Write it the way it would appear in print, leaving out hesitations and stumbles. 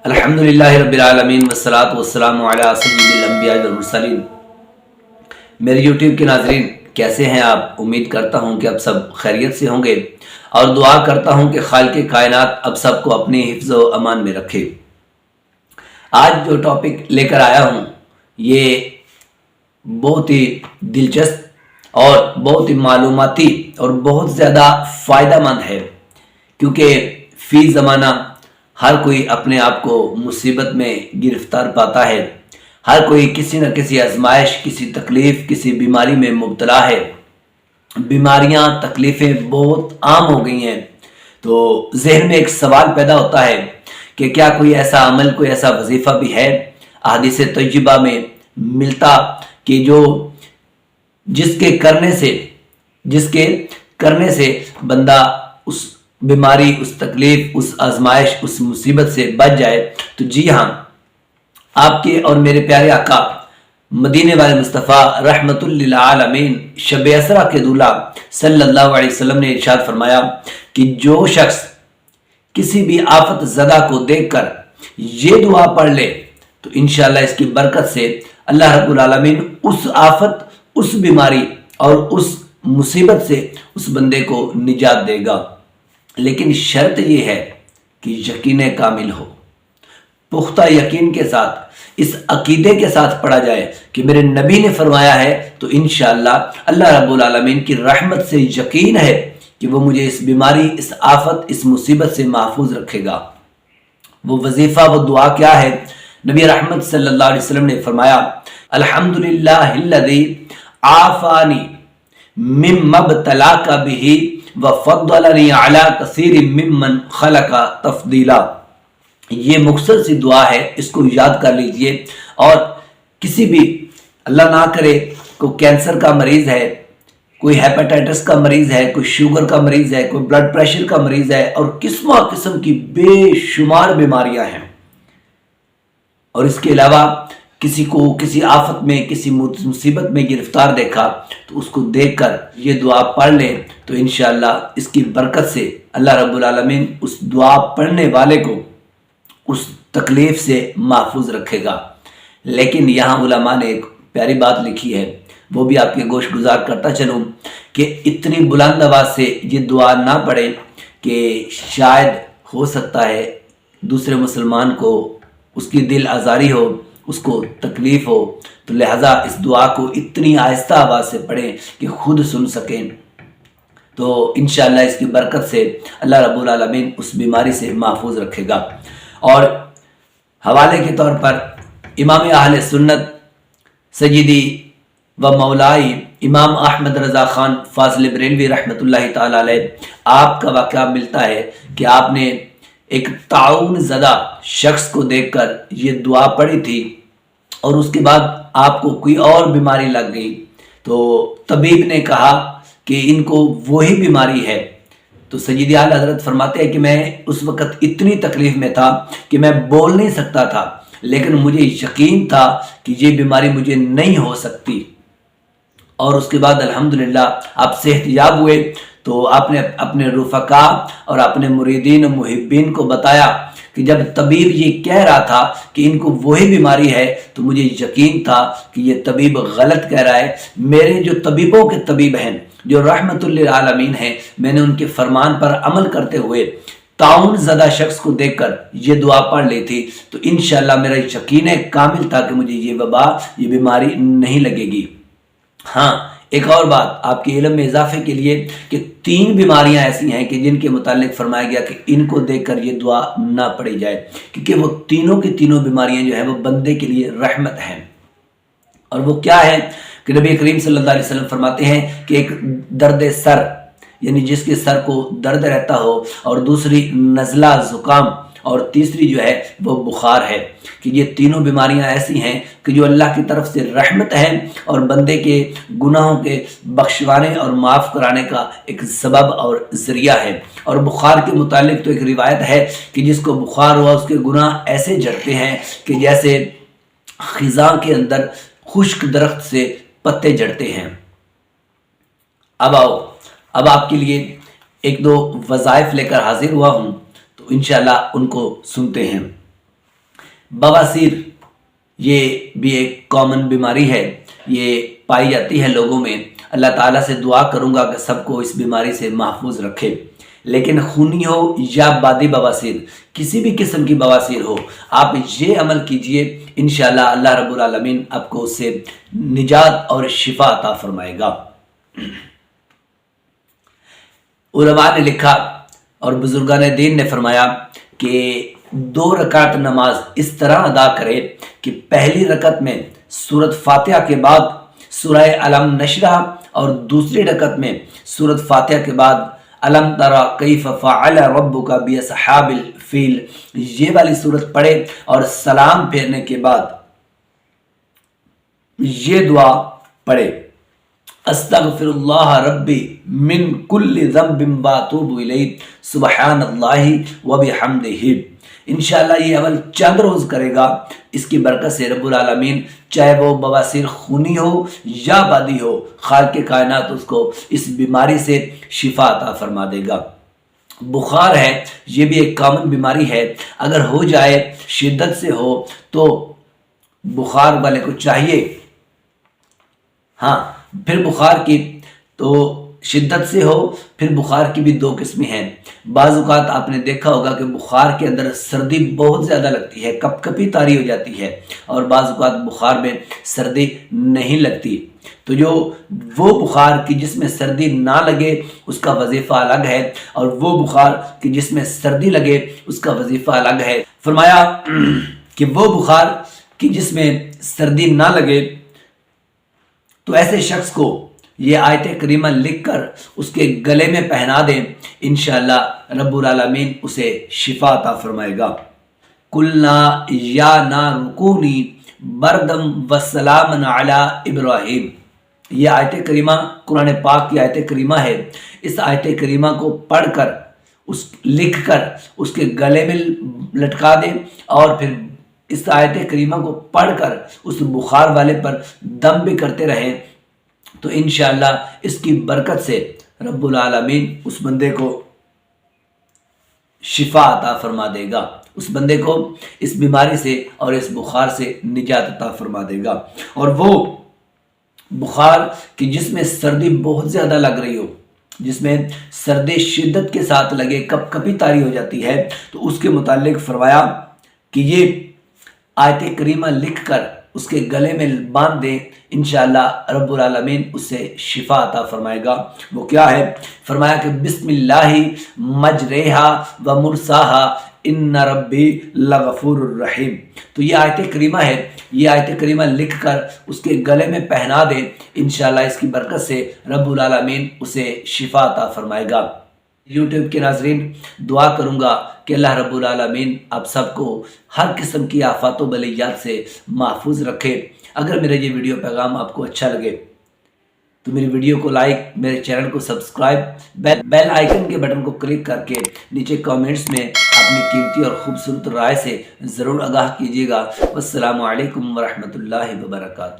الحمدللہ رب العالمین والصلاة والسلام علی سید الانبیاء والمرسلین۔ میرے یوٹیوب کے ناظرین کیسے ہیں آپ؟ امید کرتا ہوں کہ اب سب خیریت سے ہوں گے اور دعا کرتا ہوں کہ خالق کائنات اب سب کو اپنے حفظ و امان میں رکھے۔ آج جو ٹاپک لے کر آیا ہوں یہ بہت ہی دلچسپ اور بہت ہی معلوماتی اور بہت زیادہ فائدہ مند ہے، کیونکہ فی زمانہ ہر کوئی اپنے آپ کو مصیبت میں گرفتار پاتا ہے، ہر کوئی کسی نہ کسی آزمائش، کسی تکلیف، کسی بیماری میں مبتلا ہے۔ بیماریاں، تکلیفیں بہت عام ہو گئی ہیں، تو ذہن میں ایک سوال پیدا ہوتا ہے کہ کیا کوئی ایسا عمل، کوئی ایسا وظیفہ بھی ہے احادیث طیبہ میں ملتا کہ جس کے کرنے سے بندہ اس بیماری، اس تکلیف، اس آزمائش، اس مصیبت سے بچ جائے؟ تو جی ہاں، آپ کے اور میرے پیارے آقا مدینے والے مصطفیٰ رحمت للعالمین شب اسرا کے دولہ صلی اللہ علیہ وسلم نے ارشاد فرمایا کہ جو شخص کسی بھی آفت زدہ کو دیکھ کر یہ دعا پڑھ لے تو انشاءاللہ اس کی برکت سے اللہ رب العالمین اس آفت، اس بیماری اور اس مصیبت سے اس بندے کو نجات دے گا۔ لیکن شرط یہ ہے کہ یقین کامل ہو، پختہ یقین کے ساتھ، اس عقیدے کے ساتھ پڑھا جائے کہ میرے نبی نے فرمایا ہے، تو انشاءاللہ اللہ رب العالمین کی رحمت سے یقین ہے کہ وہ مجھے اس بیماری، اس آفت، اس مصیبت سے محفوظ رکھے گا۔ وہ وظیفہ، وہ دعا کیا ہے؟ نبی رحمت صلی اللہ علیہ وسلم نے فرمایا، الحمدللہ الذی عافانی مما ابتلاک بہ وفضلنی علی کثیر ممن خلق تفضیلا۔ یہ مختصر سی دعا ہے، اس کو یاد کر لیجئے۔ اور کسی بھی، اللہ نہ کرے، کوئی کینسر کا مریض ہے، کوئی ہیپاٹائٹس کا مریض ہے، کوئی شوگر کا مریض ہے، کوئی بلڈ پریشر کا مریض ہے، اور قسم کی بے شمار بیماریاں ہیں، اور اس کے علاوہ کسی کو کسی آفت میں، کسی مصیبت میں گرفتار دیکھا تو اس کو دیکھ کر یہ دعا پڑھ لیں تو انشاءاللہ اس کی برکت سے اللہ رب العالمین اس دعا پڑھنے والے کو اس تکلیف سے محفوظ رکھے گا۔ لیکن یہاں علماء نے ایک پیاری بات لکھی ہے، وہ بھی آپ کے گوش گزار کرتا چلوں کہ اتنی بلند آواز سے یہ دعا نہ پڑھیں کہ شاید ہو سکتا ہے دوسرے مسلمان کو اس کی دل آزاری ہو، اس کو تکلیف ہو، تو لہٰذا اس دعا کو اتنی آہستہ آواز سے پڑھیں کہ خود سن سکیں، تو انشاءاللہ اس کی برکت سے اللہ رب العالمین اس بیماری سے محفوظ رکھے گا۔ اور حوالے کے طور پر امام اہل سنت سیدی و مولائی امام احمد رضا خان فاضل بریلوی رحمۃ اللہ تعالی علیہ، آپ کا واقعہ ملتا ہے کہ آپ نے ایک تعاون زدہ شخص کو دیکھ کر یہ دعا پڑھی تھی، اور اس کے بعد آپ کو کوئی اور بیماری لگ گئی، تو طبیب نے کہا کہ ان کو وہی بیماری ہے، تو سیدی اعلیٰ حضرت فرماتے ہیں کہ میں اس وقت اتنی تکلیف میں تھا کہ میں بول نہیں سکتا تھا، لیکن مجھے یقین تھا کہ یہ بیماری مجھے نہیں ہو سکتی، اور اس کے بعد الحمدللہ آپ صحت یاب ہوئے۔ تو آپ نے اپنے رفقا اور اپنے مریدین و محبین کو بتایا کہ جب طبیب یہ کہہ رہا تھا کہ ان کو وہی بیماری ہے تو مجھے یقین تھا کہ یہ طبیب غلط کہہ رہا ہے۔ میرے جو طبیبوں کے طبیب ہیں، جو رحمت للعالمین ہیں، میں نے ان کے فرمان پر عمل کرتے ہوئے تعاون زدہ شخص کو دیکھ کر یہ دعا پڑھ لی تھی، تو انشاءاللہ میرا یقین کامل تھا کہ مجھے یہ وبا، یہ بیماری نہیں لگے گی۔ ہاں، ایک اور بات آپ کے علم میں اضافے کے لیے کہ 3 بیماریاں ایسی ہیں کہ جن کے متعلق فرمایا گیا کہ ان کو دیکھ کر یہ دعا نہ پڑھی جائے، کیونکہ وہ تینوں کی تینوں بیماریاں جو ہیں وہ بندے کے لیے رحمت ہیں۔ اور وہ کیا ہے کہ نبی کریم صلی اللہ علیہ وسلم فرماتے ہیں کہ ایک درد سر، یعنی جس کے سر کو درد رہتا ہو، اور دوسری نزلہ، زکام، اور تیسری جو ہے وہ بخار ہے، کہ یہ تینوں بیماریاں ایسی ہیں کہ جو اللہ کی طرف سے رحمت ہے اور بندے کے گناہوں کے بخشوانے اور معاف کرانے کا ایک سبب اور ذریعہ ہے۔ اور بخار کے متعلق تو ایک روایت ہے کہ جس کو بخار ہوا اس کے گناہ ایسے جھڑتے ہیں کہ جیسے خزاں کے اندر خشک درخت سے پتے جھڑتے ہیں۔ اب آپ کے لیے 1-2 وظائف لے کر حاضر ہوا ہوں، تو انشاءاللہ ان کو سنتے ہیں۔ بواسیر یہ بھی ایک کامن بیماری ہے، یہ پائی جاتی ہے لوگوں میں۔ اللہ تعالیٰ سے دعا کروں گا کہ سب کو اس بیماری سے محفوظ رکھے۔ لیکن خونی ہو یا بادی بواسیر، کسی بھی قسم کی بواسیر ہو، آپ یہ عمل کیجئے، انشاءاللہ اللہ رب العالمین آپ کو اس سے نجات اور شفا عطا فرمائے گا۔ علماء نے لکھا اور بزرگان دین نے فرمایا کہ 2 رکعت نماز اس طرح ادا کرے کہ پہلی رکعت میں سورۃ فاتحہ کے بعد سورہ علم نشرہ اور دوسری رکعت میں سورۃ فاتحہ کے بعد علم تری کیف فعل ربک باصحاب الفیل یہ والی سورت پڑھے، اور سلام پھیرنے کے بعد یہ دعا پڑھے، استغفر اللہ ربی من کل ذنب واتوب الیہ سبحان اللہ وبحمدہ۔ انشاءاللہ یہ عمل چند روز کرے گا، اس کی برکت سے رب العالمین چاہے وہ بواسیر خونی ہو یا بادی ہو، خالق کائنات اس کو اس بیماری سے شفا عطا فرما دے گا۔ بخار ہے، یہ بھی ایک کامن بیماری ہے، اگر ہو جائے شدت سے ہو تو بخار والے کو چاہیے، ہاں پھر بخار کی تو شدت سے ہو، پھر بخار کی بھی 2 قسمیں ہیں۔ بعض اوقات آپ نے دیکھا ہوگا کہ بخار کے اندر سردی بہت زیادہ لگتی ہے، کپ کپی طاری ہو جاتی ہے، اور بعض اوقات بخار میں سردی نہیں لگتی۔ تو جو وہ بخار کی جس میں سردی نہ لگے اس کا وظیفہ الگ ہے، اور وہ بخار کی جس میں سردی لگے اس کا وظیفہ الگ ہے۔ فرمایا کہ وہ بخار کی جس میں سردی نہ لگے تو ایسے شخص کو یہ آیت کریمہ لکھ کر اس کے گلے میں پہنا دیں، انشاءاللہ رب العالمین اسے شفا عطا فرمائے گا۔ قلنا یا نار کونی بردم وسلام علی ابراہیم، یہ آیت کریمہ قرآن پاک کی آیت کریمہ ہے۔ اس آیت کریمہ کو پڑھ کر لکھ کر اس کے گلے میں لٹکا دیں، اور پھر اس آیت کریمہ کو پڑھ کر اس بخار والے پر دم بھی کرتے رہیں، تو انشاءاللہ اس کی برکت سے رب العالمین اس بندے کو شفا عطا فرما دے گا، اس بندے کو اس بیماری سے اور اس بخار سے نجات عطا فرما دے گا۔ اور وہ بخار کہ جس میں سردی بہت زیادہ لگ رہی ہو، جس میں سردی شدت کے ساتھ لگے، کپ کپی طاری ہو جاتی ہے، تو اس کے متعلق فرمایا کہ یہ آیت کریمہ لکھ کر اس کے گلے میں باندھ دیں، انشاءاللہ رب العالمین اس سے شفا عطا فرمائے گا۔ وہ کیا ہے؟ فرمایا کہ بسم اللہ مجریہا و مرساہا ان ربی لغفور الرحیم۔ تو یہ آیت کریمہ ہے، یہ آیت کریمہ لکھ کر اس کے گلے میں پہنا دیں، انشاءاللہ اس کی برکت سے رب العالمین اسے شفا عطا فرمائے گا۔ یوٹیوب کے ناظرین، دعا کروں گا کہ اللہ رب العالمین آپ سب کو ہر قسم کی آفات و بلیات سے محفوظ رکھے۔ اگر میرا یہ ویڈیو پیغام آپ کو اچھا لگے تو میری ویڈیو کو لائک، میرے چینل کو سبسکرائب، بیل آئیکن کے بٹن کو کلک کر کے نیچے کامنٹس میں اپنی قیمتی اور خوبصورت رائے سے ضرور آگاہ کیجیے گا۔ والسلام علیکم ورحمۃ اللہ وبرکاتہ۔